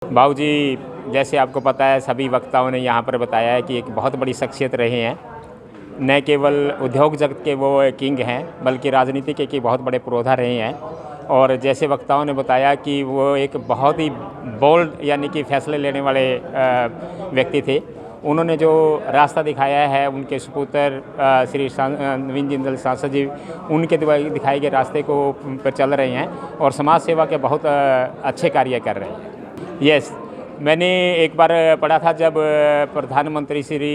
बाबूजी, जैसे आपको पता है, सभी वक्ताओं ने यहाँ पर बताया है कि एक बहुत बड़ी शख्सियत रहे हैं। न केवल उद्योग जगत के वो किंग हैं, बल्कि राजनीति के बहुत बड़े पुरोधा रहे हैं। और जैसे वक्ताओं ने बताया कि वो एक बहुत ही बोल्ड यानी कि फैसले लेने वाले व्यक्ति थे। उन्होंने जो रास्ता दिखाया है, उनके सुपुत्र श्री नवीन जिंदल सांसद जी उनके दिखाए गए रास्ते को पर चल रहे हैं और समाज सेवा के बहुत अच्छे कार्य कर रहे हैं। यस, मैंने एक बार पढ़ा था, जब प्रधानमंत्री श्री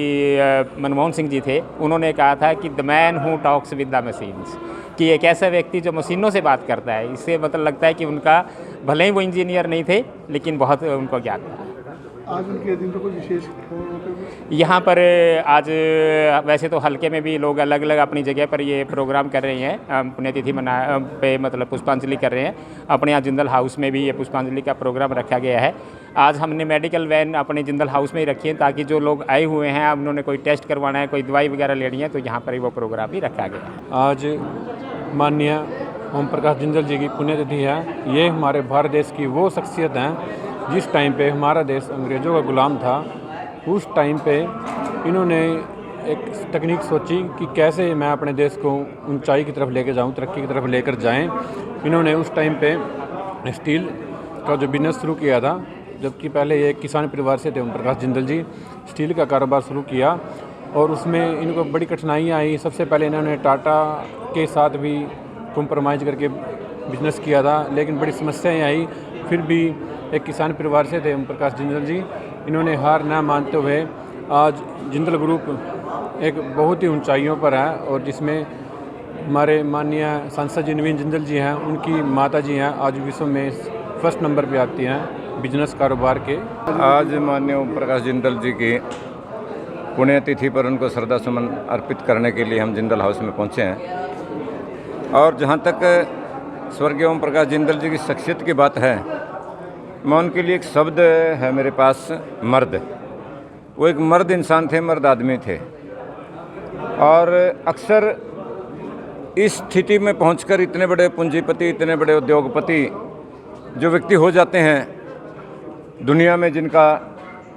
मनमोहन सिंह जी थे, उन्होंने कहा था कि the man who talks with the machines, कि एक ऐसा व्यक्ति जो मशीनों से बात करता है। इससे मतलब लगता है कि उनका, भले ही वो इंजीनियर नहीं थे, लेकिन बहुत उनको ज्ञान था। आज उनके दिन पर कोई विशेष यहाँ पर आज वैसे तो हल्के में भी लोग अलग अलग अपनी जगह पर ये प्रोग्राम कर रहे हैं, पुण्यतिथि मना पे मतलब पुष्पांजलि कर रहे हैं। अपने यहाँ जिंदल हाउस में भी ये पुष्पांजलि का प्रोग्राम रखा गया है। आज हमने मेडिकल वैन अपने जिंदल हाउस में ही रखी है, ताकि जो लोग आए हुए हैं, उन्होंने कोई टेस्ट करवाना है, कोई दवाई वगैरह लेनी है, तो यहाँ पर ही वो प्रोग्राम भी रखा गया है। आज माननीय ओम प्रकाश जिंदल जी की पुण्यतिथि है। ये हमारे भारत देश की वो शख्सियत हैं जिस टाइम पे हमारा देश अंग्रेज़ों का गुलाम था, उस टाइम पे इन्होंने एक तकनीक सोची कि कैसे मैं अपने देश को ऊंचाई की तरफ लेकर जाऊं, तरक्की की तरफ लेकर जाएं। इन्होंने उस टाइम पे स्टील का जो बिज़नेस शुरू किया था, जबकि पहले ये किसान परिवार से थे ओम प्रकाश जिंदल जी। स्टील का कारोबार शुरू किया और उसमें इनको बड़ी कठिनाइयाँ आई। सबसे पहले इन्होंने टाटा के साथ भी कॉम्प्रोमाइज़ करके बिजनेस किया था, लेकिन बड़ी समस्याएं आई। फिर भी एक किसान परिवार से थे ओम प्रकाश जिंदल जी, इन्होंने हार न मानते हुए आज जिंदल ग्रुप एक बहुत ही ऊंचाइयों पर है, और जिसमें हमारे माननीय सांसद जी नवीन जिंदल जी हैं, उनकी माता जी हैं, आज विश्व में फर्स्ट नंबर पे आती हैं बिजनेस कारोबार के। आज माननीय ओम प्रकाश जिंदल जी की पुण्यतिथि पर उनको श्रद्धा सुमन अर्पित करने के लिए हम जिंदल हाउस में पहुंचे हैं। और जहां तक स्वर्गीय ओम प्रकाश जिंदल जी की शख्सियत की बात है, मैं उनके लिए एक शब्द है मेरे पास, मर्द। वो एक मर्द इंसान थे, मर्द आदमी थे। और अक्सर इस स्थिति में पहुंचकर इतने बड़े पूंजीपति, इतने बड़े उद्योगपति जो व्यक्ति हो जाते हैं दुनिया में, जिनका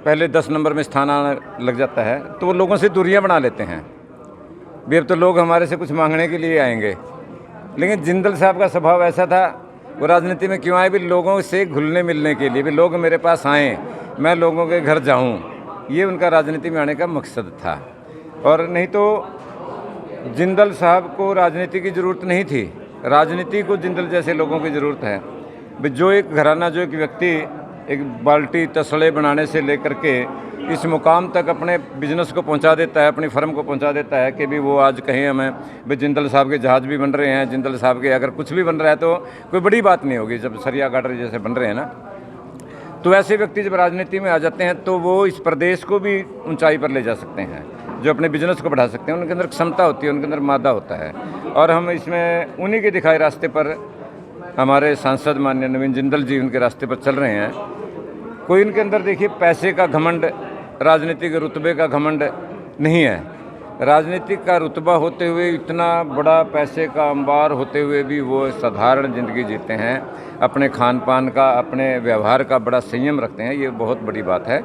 पहले 10 नंबर में स्थान आने लग जाता है, तो वो लोगों से दूरियां बना लेते हैं। भी अब तो लोग हमारे से कुछ मांगने के लिए आएंगे। लेकिन जिंदल साहब का स्वभाव ऐसा था, वो राजनीति में क्यों आए, भी लोगों से घुलने मिलने के लिए, भी लोग मेरे पास आएँ, मैं लोगों के घर जाऊं, ये उनका राजनीति में आने का मकसद था। और नहीं तो जिंदल साहब को राजनीति की ज़रूरत नहीं थी, राजनीति को जिंदल जैसे लोगों की ज़रूरत है। भी जो एक घराना, जो एक व्यक्ति एक बाल्टी तसड़े बनाने से लेकर के इस मुकाम तक अपने बिजनेस को पहुंचा देता है, अपनी फर्म को पहुंचा देता है, कि भी वो आज कहीं हमें भी जिंदल साहब के जहाज़ भी बन रहे हैं, जिंदल साहब के अगर कुछ भी बन रहा है तो कोई बड़ी बात नहीं होगी, जब सरिया गाटर जैसे बन रहे हैं ना। तो ऐसे व्यक्ति जब राजनीति में आ जाते हैं तो वो इस प्रदेश को भी ऊंचाई पर ले जा सकते हैं, जो अपने बिजनेस को बढ़ा सकते हैं। उनके अंदर क्षमता होती है, उनके अंदर मादा होता है। और हम इसमें उन्हीं के दिखाए रास्ते पर, हमारे सांसद माननीय नवीन जिंदल जी उनके रास्ते पर चल रहे हैं। कोई इनके अंदर देखिए पैसे का घमंड, राजनीतिक रुतबे का घमंड नहीं है। राजनीतिक का रुतबा होते हुए, इतना बड़ा पैसे का अंबार होते हुए भी वो साधारण ज़िंदगी जीते हैं, अपने खान पान का, अपने व्यवहार का बड़ा संयम रखते हैं। ये बहुत बड़ी बात है।